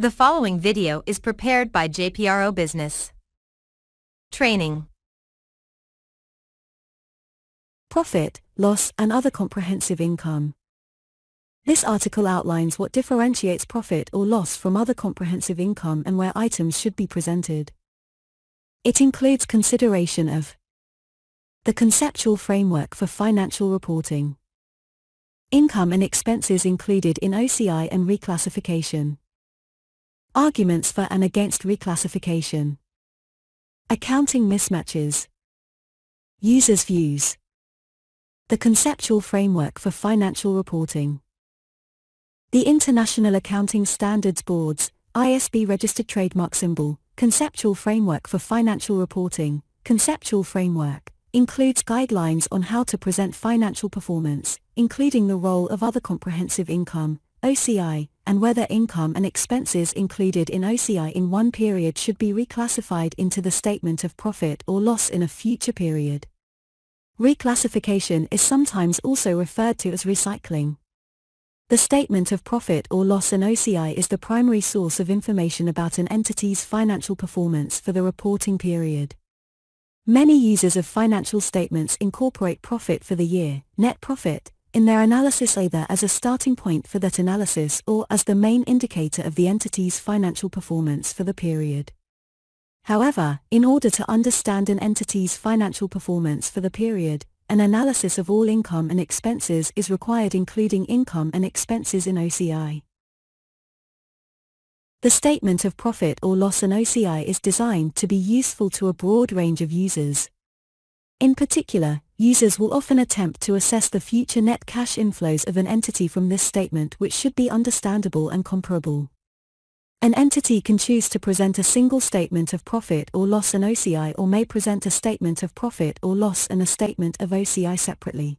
The following video is prepared by Jpro Business Training. Profit, loss, and other comprehensive income. This article outlines what differentiates profit or loss from other comprehensive income and where items should be presented. It includes consideration of the conceptual framework for financial reporting, income and expenses included in OCI and reclassification, arguments for and against reclassification, accounting mismatches, users' views, the conceptual framework for financial reporting, the International Accounting Standards Board's ISB registered trademark symbol, conceptual framework for financial reporting. Conceptual framework includes guidelines on how to present financial performance, including the role of other comprehensive income, OCI, and whether income and expenses included in OCI in one period should be reclassified into the statement of profit or loss in a future period. Reclassification is sometimes also referred to as recycling. The statement of profit or loss in OCI is the primary source of information about an entity's financial performance for the reporting period. Many users of financial statements incorporate profit for the year, net profit, in their analysis either as a starting point for that analysis or as the main indicator of the entity's financial performance for the period. However, in order to understand an entity's financial performance for the period, an analysis of all income and expenses is required, including income and expenses in OCI. The statement of profit or loss in OCI is designed to be useful to a broad range of users. In particular, users will often attempt to assess the future net cash inflows of an entity from this statement, which should be understandable and comparable. An entity can choose to present a single statement of profit or loss in OCI or may present a statement of profit or loss and a statement of OCI separately.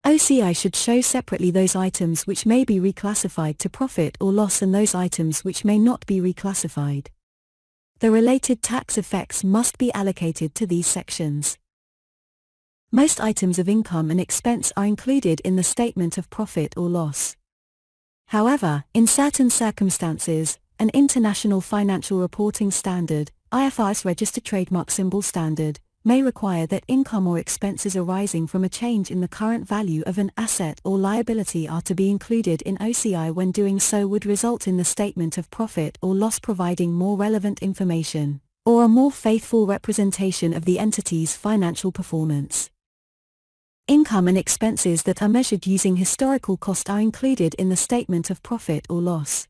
OCI should show separately those items which may be reclassified to profit or loss and those items which may not be reclassified. The related tax effects must be allocated to these sections. Most items of income and expense are included in the statement of profit or loss. However, in certain circumstances, an International Financial Reporting Standard, IFRS registered trademark symbol standard, may require that income or expenses arising from a change in the current value of an asset or liability are to be included in OCI. When doing so would result in the statement of profit or loss providing more relevant information, or a more faithful representation of the entity's financial performance. Income and expenses that are measured using historical cost are included in the statement of profit or loss.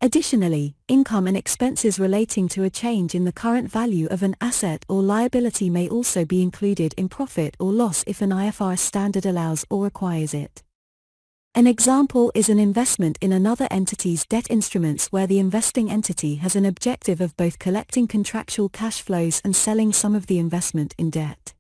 Additionally, income and expenses relating to a change in the current value of an asset or liability may also be included in profit or loss if an IFRS standard allows or requires it. An example is an investment in another entity's debt instruments where the investing entity has an objective of both collecting contractual cash flows and selling some of the investment in debt.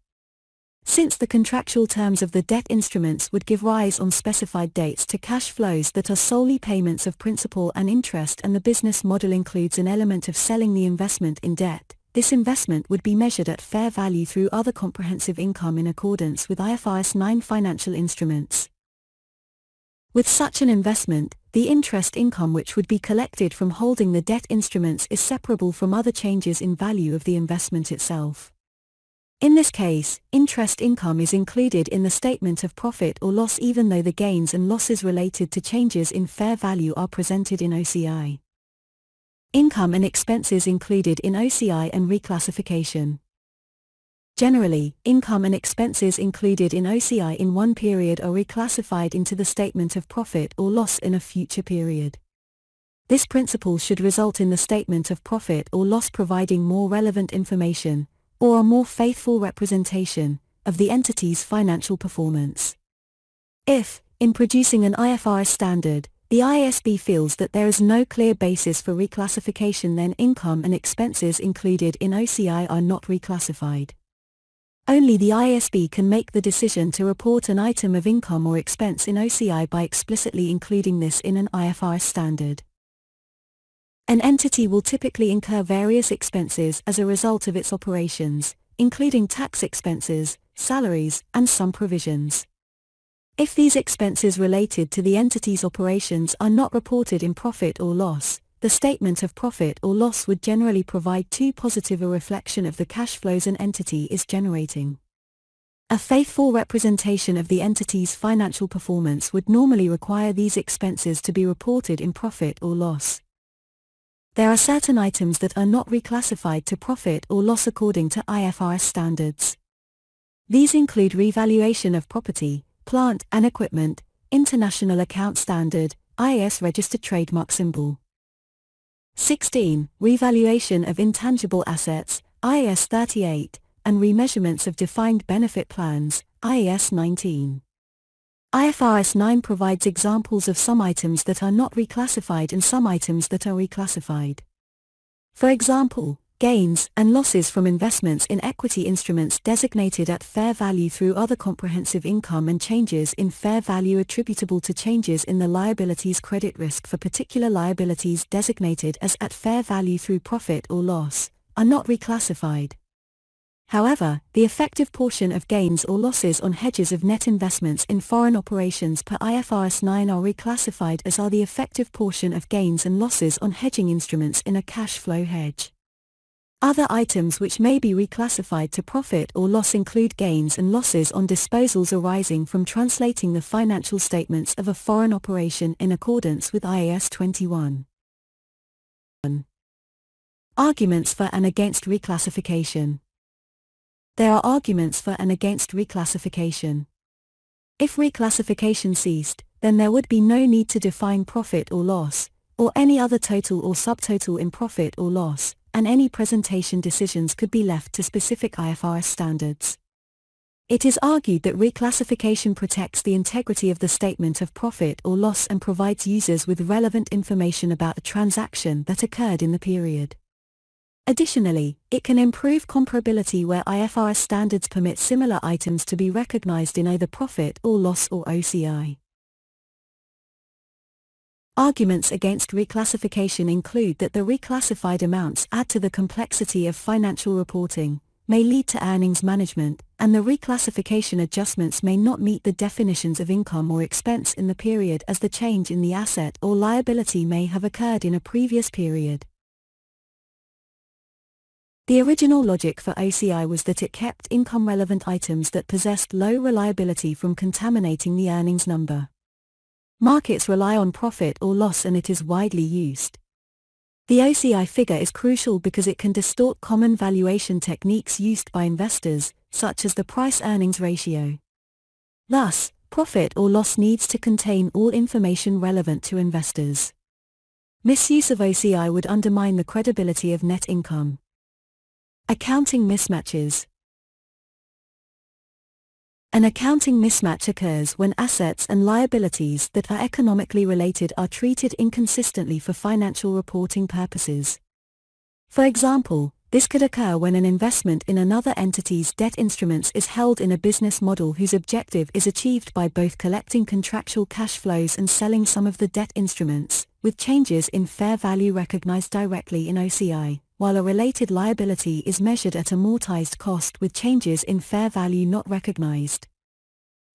Since the contractual terms of the debt instruments would give rise on specified dates to cash flows that are solely payments of principal and interest, and the business model includes an element of selling the investment in debt, this investment would be measured at fair value through other comprehensive income in accordance with IFRS 9 financial instruments. With such an investment, the interest income which would be collected from holding the debt instruments is separable from other changes in value of the investment itself. In this case, interest income is included in the statement of profit or loss even though the gains and losses related to changes in fair value are presented in OCI. Income and expenses included in OCI and reclassification. Generally, income and expenses included in OCI in one period are reclassified into the statement of profit or loss in a future period. This principle should result in the statement of profit or loss providing more relevant information, or a more faithful representation, of the entity's financial performance. If, in producing an IFRS standard, the IASB feels that there is no clear basis for reclassification, then income and expenses included in OCI are not reclassified. Only the IASB can make the decision to report an item of income or expense in OCI by explicitly including this in an IFRS standard. An entity will typically incur various expenses as a result of its operations, including tax expenses, salaries, and some provisions. If these expenses related to the entity's operations are not reported in profit or loss, the statement of profit or loss would generally provide too positive a reflection of the cash flows an entity is generating. A faithful representation of the entity's financial performance would normally require these expenses to be reported in profit or loss. There are certain items that are not reclassified to profit or loss according to IFRS standards. These include revaluation of property, plant and equipment, International Account Standard, IAS Registered Trademark Symbol. 16. Revaluation of intangible assets, IAS 38, and remeasurements of defined benefit plans, IAS 19. IFRS 9 provides examples of some items that are not reclassified and some items that are reclassified. For example, gains and losses from investments in equity instruments designated at fair value through other comprehensive income and changes in fair value attributable to changes in the liability's credit risk for particular liabilities designated as at fair value through profit or loss, are not reclassified. However, the effective portion of gains or losses on hedges of net investments in foreign operations per IFRS 9 are reclassified as are the effective portion of gains and losses on hedging instruments in a cash flow hedge. Other items which may be reclassified to profit or loss include gains and losses on disposals arising from translating the financial statements of a foreign operation in accordance with IAS 21. Arguments for and against reclassification. There are arguments for and against reclassification. If reclassification ceased, then there would be no need to define profit or loss, or any other total or subtotal in profit or loss, and any presentation decisions could be left to specific IFRS standards. It is argued that reclassification protects the integrity of the statement of profit or loss and provides users with relevant information about a transaction that occurred in the period. Additionally, it can improve comparability where IFRS standards permit similar items to be recognized in either profit or loss or OCI. Arguments against reclassification include that the reclassified amounts add to the complexity of financial reporting, may lead to earnings management, and the reclassification adjustments may not meet the definitions of income or expense in the period as the change in the asset or liability may have occurred in a previous period. The original logic for OCI was that it kept income-relevant items that possessed low reliability from contaminating the earnings number. Markets rely on profit or loss and it is widely used. The OCI figure is crucial because it can distort common valuation techniques used by investors, such as the price-earnings ratio. Thus, profit or loss needs to contain all information relevant to investors. Misuse of OCI would undermine the credibility of net income. Accounting mismatches. An accounting mismatch occurs when assets and liabilities that are economically related are treated inconsistently for financial reporting purposes. For example, this could occur when an investment in another entity's debt instruments is held in a business model whose objective is achieved by both collecting contractual cash flows and selling some of the debt instruments, with changes in fair value recognized directly in OCI, while a related liability is measured at amortized cost with changes in fair value not recognized.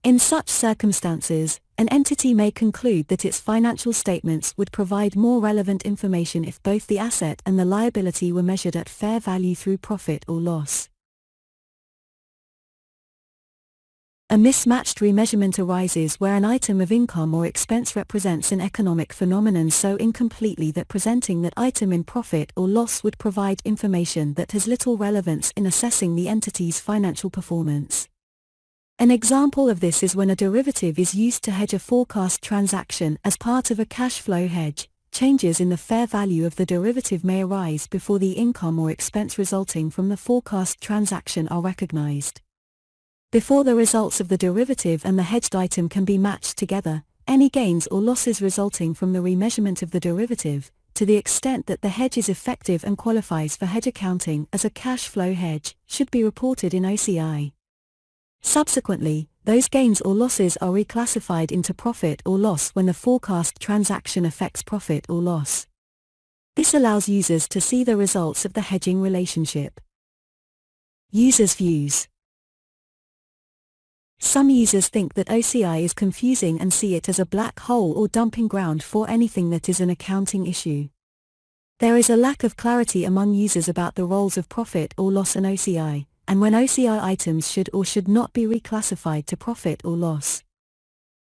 In such circumstances, an entity may conclude that its financial statements would provide more relevant information if both the asset and the liability were measured at fair value through profit or loss. A mismatched remeasurement arises where an item of income or expense represents an economic phenomenon so incompletely that presenting that item in profit or loss would provide information that has little relevance in assessing the entity's financial performance. An example of this is when a derivative is used to hedge a forecast transaction as part of a cash flow hedge. Changes in the fair value of the derivative may arise before the income or expense resulting from the forecast transaction are recognized. Before the results of the derivative and the hedged item can be matched together, any gains or losses resulting from the remeasurement of the derivative, to the extent that the hedge is effective and qualifies for hedge accounting as a cash flow hedge, should be reported in OCI. Subsequently, those gains or losses are reclassified into profit or loss when the forecast transaction affects profit or loss. This allows users to see the results of the hedging relationship. Users' views. Some users think that OCI is confusing and see it as a black hole or dumping ground for anything that is an accounting issue. There is a lack of clarity among users about the roles of profit or loss and OCI, and when OCI items should or should not be reclassified to profit or loss.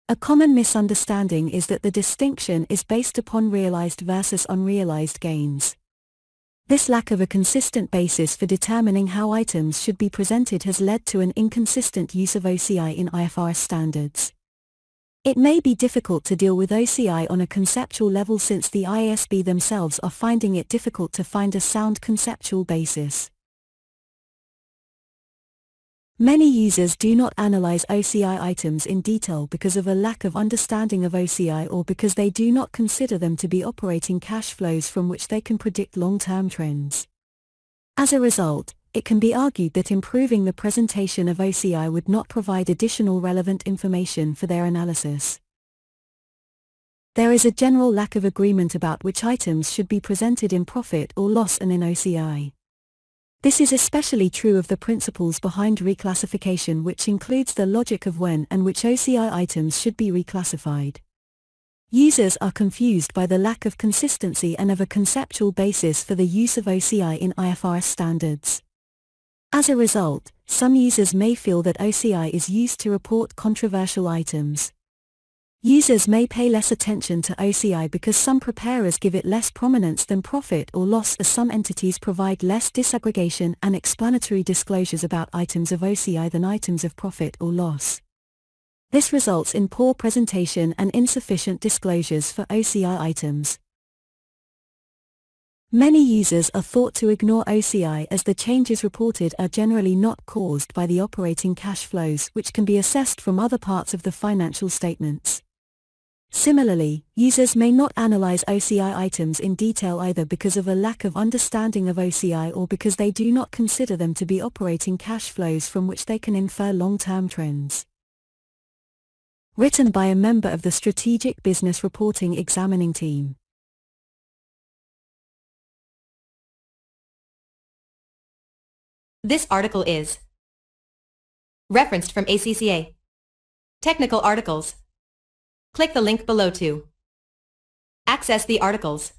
A common misunderstanding is that the distinction is based upon realized versus unrealized gains. This lack of a consistent basis for determining how items should be presented has led to an inconsistent use of OCI in IFRS standards. It may be difficult to deal with OCI on a conceptual level since the IASB themselves are finding it difficult to find a sound conceptual basis. Many users do not analyze OCI items in detail because of a lack of understanding of OCI or because they do not consider them to be operating cash flows from which they can predict long-term trends. As a result, it can be argued that improving the presentation of OCI would not provide additional relevant information for their analysis. There is a general lack of agreement about which items should be presented in profit or loss and in OCI. This is especially true of the principles behind reclassification, which includes the logic of when and which OCI items should be reclassified. Users are confused by the lack of consistency and of a conceptual basis for the use of OCI in IFRS standards. As a result, some users may feel that OCI is used to report controversial items. Users may pay less attention to OCI because some preparers give it less prominence than profit or loss, as some entities provide less disaggregation and explanatory disclosures about items of OCI than items of profit or loss. This results in poor presentation and insufficient disclosures for OCI items. Many users are thought to ignore OCI as the changes reported are generally not caused by the operating cash flows, which can be assessed from other parts of the financial statements. Similarly, users may not analyze OCI items in detail either because of a lack of understanding of OCI or because they do not consider them to be operating cash flows from which they can infer long-term trends. Written by a member of the Strategic Business Reporting Examining Team. This article is referenced from ACCA Technical Articles. Click the link below to access the articles.